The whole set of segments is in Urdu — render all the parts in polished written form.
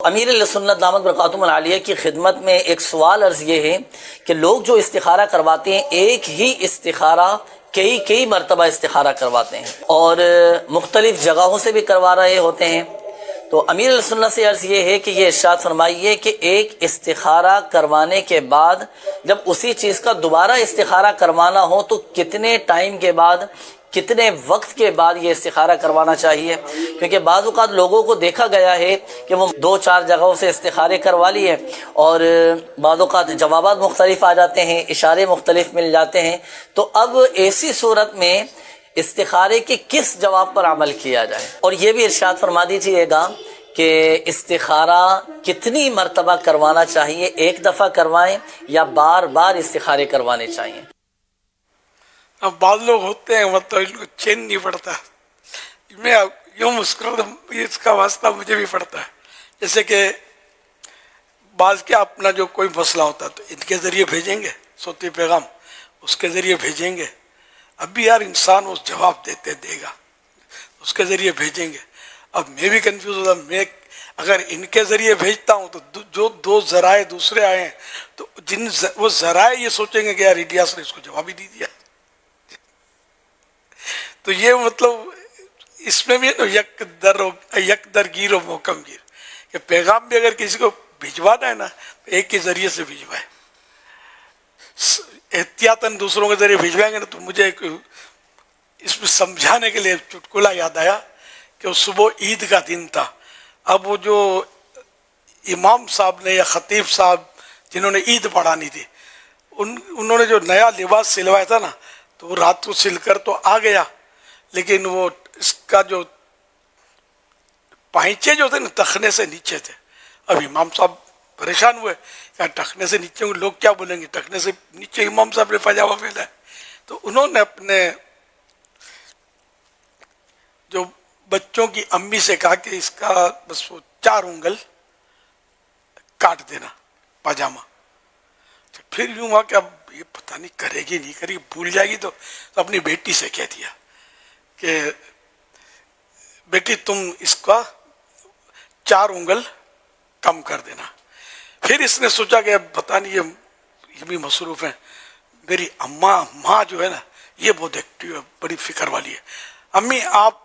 امیر علیہ سنت دامت برکاتہم العالیہ کی خدمت میں ایک سوال عرض یہ ہے کہ لوگ جو استخارہ کرواتے ہیں ایک ہی استخارہ کئی مرتبہ استخارہ کرواتے ہیں اور مختلف جگہوں سے بھی کروا رہے ہوتے ہیں، تو امیر علیہ سنت سے عرض یہ ہے کہ یہ ارشاد فرمائیے کہ ایک استخارہ کروانے کے بعد جب اسی چیز کا دوبارہ استخارہ کروانا ہو تو کتنے ٹائم کے بعد، کتنے وقت کے بعد یہ استخارہ کروانا چاہیے؟ کیونکہ بعض اوقات لوگوں کو دیکھا گیا ہے کہ وہ 2-4 جگہوں سے استخارے کروا لیے اور بعض اوقات جوابات مختلف آ جاتے ہیں، اشارے مختلف مل جاتے ہیں، تو اب ایسی صورت میں استخارے کے کس جواب پر عمل کیا جائے؟ اور یہ بھی ارشاد فرما دیجیے گا کہ استخارہ کتنی مرتبہ کروانا چاہیے، ایک دفعہ کروائیں یا بار بار استخارے کروانے چاہیے؟ اب بعض لوگ ہوتے ہیں مطلب ان کو چین نہیں پڑتا، میں یوں مسکراتا ہوں، اس کا واسطہ مجھے بھی پڑتا ہے. جیسے کہ بعض کیا اپنا جو کوئی مسئلہ ہوتا ہے تو ان کے ذریعے بھیجیں گے صوتی پیغام، اس کے ذریعے بھیجیں گے، اب بھی یار انسان اس جواب دے گا، اس کے ذریعے بھیجیں گے. اب میں بھی کنفیوز ہوتا، میں اگر ان کے ذریعے بھیجتا ہوں تو جو 2 ذرائع دوسرے آئے ہیں تو وہ ذرائع یہ سوچیں گے کہ یار الیاس نے اس کو جواب ہی نہیں دیا. تو یہ مطلب اس میں بھی یک در گیر و محکم گیر، کہ پیغام بھی اگر کسی کو بھجوانا ہے نا تو ایک کے ذریعے سے بھجوائے. احتیاطاً دوسروں کے ذریعے بھجوائیں گے نا تو مجھے ایک اس میں سمجھانے کے لیے چٹکلا یاد آیا کہ وہ صبح عید کا دن تھا. اب وہ جو امام صاحب نے یا خطیب صاحب جنہوں نے عید پڑھانی تھی انہوں نے جو نیا لباس سلوایا تھا نا تو وہ رات کو سل کر تو آ گیا، لیکن وہ اس کا جو پائچے جو تھے نا ٹخنے سے نیچے تھے. اب امام صاحب پریشان ہوئے کہ ٹخنے سے نیچے ہوں لوگ کیا بولیں گے، ٹخنے سے نیچے امام صاحب نے پاجامہ پہنا ہے. تو انہوں نے اپنے جو بچوں کی امی سے کہا کہ اس کا بس وہ 4 انگل کاٹ دینا پاجامہ. پھر یوں ہوا کہ اب یہ پتہ نہیں کرے گی نہیں کرے گی، بھول جائے گی تو اپنی بیٹی سے کہہ دیا کہ بیٹی تم اس کا 4 انگل کم کر دینا. پھر اس نے سوچا کہ اب پتہ نہیں یہ بھی مصروف ہیں، میری ماں جو ہے نا یہ بہت ایکٹیو ہے، بڑی فکر والی ہے، امی آپ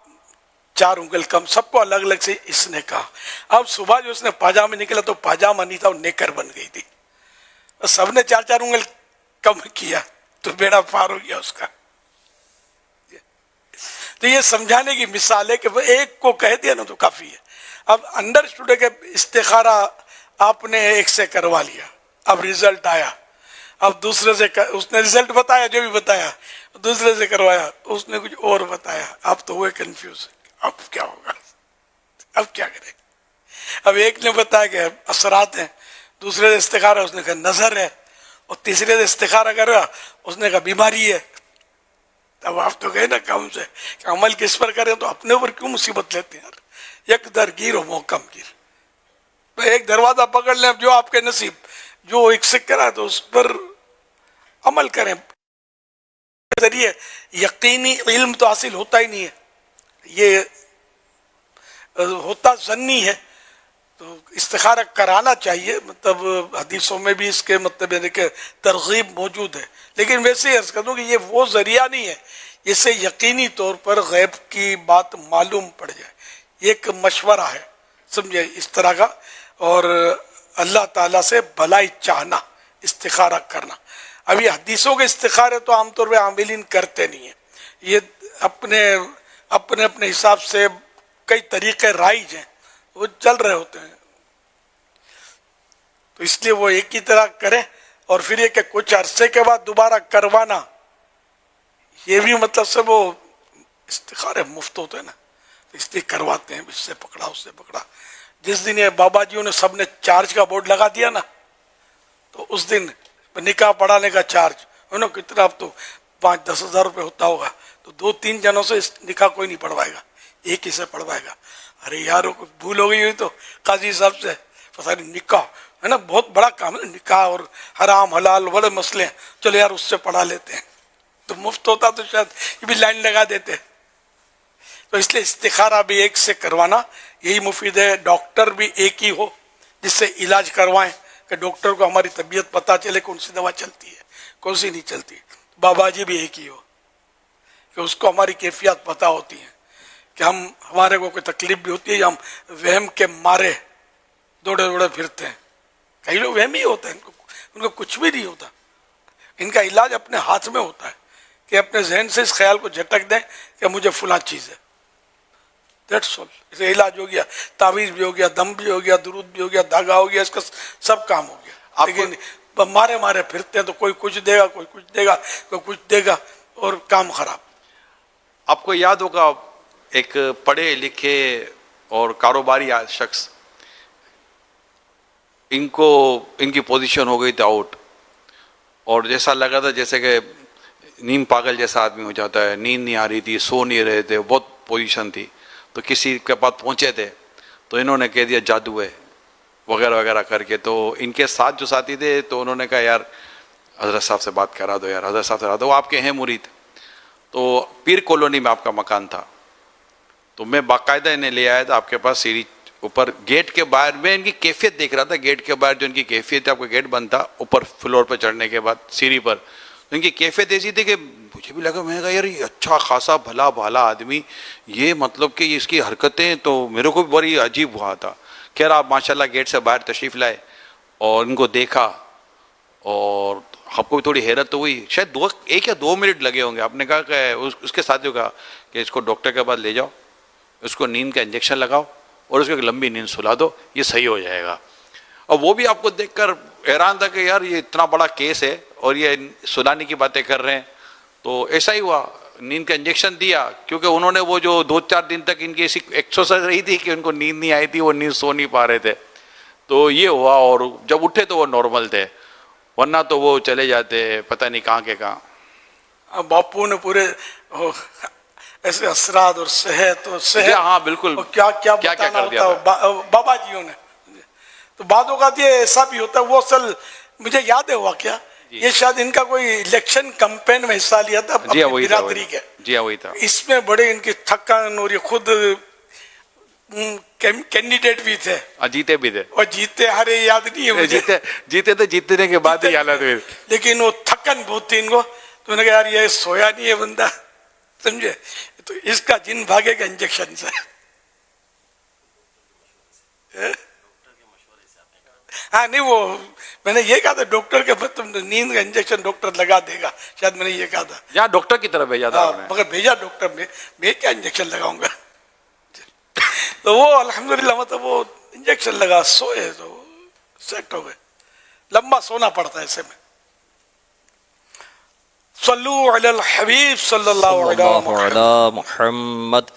4 انگل کم، سب کو الگ الگ سے اس نے کہا. اب صبح جو اس نے پاجامہ نکلا تو پاجامہ نہیں تھا، وہ نیکر بن گئی تھی. سب نے 4 انگل کم کیا تو بیڑا پار ہو گیا اس کا. تو یہ سمجھانے کی مثال ہے کہ وہ ایک کو کہہ دیا نا تو کافی ہے. اب انڈرسٹوڈ ہے کہ استخارہ آپ نے ایک سے کروا لیا، اب رزلٹ آیا، اب دوسرے سے اس نے رزلٹ بتایا، جو بھی بتایا دوسرے سے کروایا، اس نے کچھ اور بتایا، اب تو ہوئے کنفیوز، اب کیا ہوگا، اب کیا کریں. اب ایک نے بتایا کہ اثرات ہیں، دوسرے سے استخارہ اس نے کہا نظر ہے، اور تیسرے سے استخارہ کر رہا اس نے کہا بیماری ہے. اب آپ تو گئے نا کام سے کہ عمل کس پر کریں، تو اپنے اوپر کیوں مصیبت لیتے ہیں یار. یک در گیر و محکم گیر، تو ایک دروازہ پکڑ لیں، جو آپ کے نصیب جو ایک سے کرا تو اس پر عمل کریں. ذریعے یقینی علم تو حاصل ہوتا ہی نہیں ہے، یہ ہوتا ظنی ہے. تو استخارہ کرانا چاہیے، مطلب حدیثوں میں بھی اس کے مطلب یعنی کہ ترغیب موجود ہے، لیکن ویسے ہی عرض کر دوں کہ یہ وہ ذریعہ نہیں ہے جس سے یقینی طور پر غیب کی بات معلوم پڑ جائے. یہ ایک مشورہ ہے، سمجھے اس طرح کا. اور اللہ تعالیٰ سے بھلائی چاہنا، استخارہ کرنا. اب یہ حدیثوں کے استخارے تو عام طور پہ عاملین کرتے نہیں ہیں، یہ اپنے حساب سے کئی طریقے رائج ہیں، وہ چل رہے ہوتے ہیں. تو اس لیے وہ ایک ہی طرح کریں. اور پھر یہ کہ کچھ عرصے کے بعد دوبارہ کروانا، یہ بھی مطلب سے وہ استخارے مفت ہوتے ہیں نا، اس لیے کرواتے ہیں، اس سے پکڑا اس سے پکڑا. جس دن یہ بابا جیوں نے سب نے چارج کا بورڈ لگا دیا نا تو اس دن نکاح پڑھانے کا چارج کتنا، اب تو 5-10 ہزار روپے ہوتا ہوگا، تو 2-3 جنوں سے اس نکاح کوئی نہیں پڑھوائے گا، ایک ہی سے پڑھوائے گا. ارے یارو کو بھول ہو گئی ہوئی تو قاضی صاحب سے پتہ نہیں، نکاح ہے نا بہت بڑا کام ہے، نکاح اور حرام حلال بڑے مسئلے ہیں، چلو یار اس سے پڑھا لیتے ہیں. تو مفت ہوتا تو شاید یہ بھی لائن لگا دیتے. تو اس لیے استخارہ بھی ایک سے کروانا یہی مفید ہے. ڈاکٹر بھی ایک ہی ہو جس سے علاج کروائیں کہ ڈاکٹر کو ہماری طبیعت پتہ چلے کون سی دوا چلتی ہے کون سی نہیں چلتی. بابا جی بھی ایک ہی ہو کہ اس کو ہماری کیفیات پتہ ہوتی ہیں کہ ہمارے کو کوئی تکلیف بھی ہوتی ہے یا ہم وہم کے مارے دوڑے پھرتے ہیں. کئی لوگ وہم ہی ہوتے ہیں, ان کو کچھ بھی نہیں ہوتا. ان کا علاج اپنے ہاتھ میں ہوتا ہے کہ اپنے ذہن سے اس خیال کو جھٹک دیں کہ مجھے فلاں چیز ہے. That's all. اسے علاج ہو گیا, تعویذ بھی ہو گیا, دم بھی ہو گیا, درود بھی ہو گیا, دھاگا ہو گیا, اس کا سب کام ہو گیا. لیکن مارے پھرتے ہیں تو کوئی کچھ دے گا, کوئی کچھ دے گا, کوئی کچھ دے گا, اور کام خراب. آپ کو یاد ہوگا ایک پڑھے لکھے اور کاروباری شخص, ان کی پوزیشن ہو گئی تھی آؤٹ, اور جیسا لگا تھا جیسے کہ نیم پاگل جیسا آدمی ہو جاتا ہے, نیند نہیں آ رہی تھی, سو نہیں رہے تھے, بہت پوزیشن تھی. تو کسی کے پاس پہنچے تھے تو انہوں نے کہہ دیا جادو ہے وغیرہ وغیرہ کر کے. تو ان کے ساتھ جو ساتھی تھے تو انہوں نے کہا یار حضرت صاحب سے بات کرا دو, یار حضرت صاحب سے کرا دو, وہ آپ کے ہیں مرید. تو پیر کالونی میں آپ کا مکان تھا, تو میں باقاعدہ انہیں لے آیا تھا آپ کے پاس. سیڑھی اوپر گیٹ کے باہر میں ان کی کیفیت دیکھ رہا تھا, گیٹ کے باہر جو ان کی کیفیت ہے, آپ کا گیٹ بند تھا اوپر فلور پہ چڑھنے کے بعد سیڑھی پر, تو ان کی کیفیت ایسی تھی کہ مجھے بھی لگا, میں نے کہا یار یہ اچھا خاصا بھلا بھالا آدمی, یہ مطلب کہ اس کی حرکتیں, تو میرے کو بھی بڑی عجیب ہوا تھا. خیر آپ ماشاءاللہ گیٹ سے باہر تشریف لائے اور ان کو دیکھا, اور آپ کو بھی تھوڑی حیرت تو ہوئی. شاید 1 یا 2 منٹ لگے ہوں گے. آپ نے کہا کہ اس کے ساتھیوں کا کہ اس کو ڈاکٹر کے پاس لے جاؤ, اس کو نیند کا انجیکشن لگاؤ اور اس کو ایک لمبی نیند سلا دو, یہ صحیح ہو جائے گا. اور وہ بھی آپ کو دیکھ کر حیران تھا کہ یار یہ اتنا بڑا کیس ہے اور یہ سلانے کی باتیں کر رہے ہیں. تو ایسا ہی ہوا, نیند کا انجیکشن دیا, کیونکہ انہوں نے وہ جو 2-4 دن تک ان کی ایسی ایکسرسائز رہی تھی کہ ان کو نیند نہیں آئی تھی, وہ نیند سو نہیں پا رہے تھے. تو یہ ہوا, اور جب اٹھے تو وہ نارمل تھے, ورنہ تو وہ چلے جاتے پتہ نہیں کہاں کے کہاں. باپو نے پورے ایسے اثرات اور صحت اور ہاں بالکل, کیا بتانا ہوتا ہے بابا جیوں نے. تو بعد اوقات یہ ایسا بھی ہوتا ہے, وہ اصل مجھے یاد ہے واقعہ, یہ شاید ان کا کوئی الیکشن کمپین میں حصہ لیا تھا اپنی برادری کے. جی ہاں وہی تھا. اس میں بڑے ان کی تھکن, اور یہ خود کینڈیڈیٹ بھی تھے, جیتے بھی تھے, اور جیتے ہارے یاد نہیں ہے مجھے, جیتے تو جیتنے کے بعد ہی حالت ہوئی, لیکن وہ تھکن بہت تھی ان کو. تو انہوں نے کہا یار یہ سویا نہیں ہے بندہ, سمجھے, تو اس کا جن بھاگے گا انجیکشن سے. ہاں نہیں, وہ میں نے یہ کہا تھا ڈاکٹر کے بعد تم نیند کا انجیکشن ڈاکٹر لگا دے گا, شاید میں نے یہ کہا تھا. یہاں ڈاکٹر کی طرف بھیجا تھا, مگر بھیجا ڈاکٹر نے, میں کیا انجیکشن لگاؤں گا. تو وہ الحمدللہ مطلب وہ انجیکشن لگا, سوئے تو سیٹ ہو گئے. لمبا سونا پڑتا ہے ایسے میں. صلو علی الحبیب صلی اللہ علیہ علی محمد.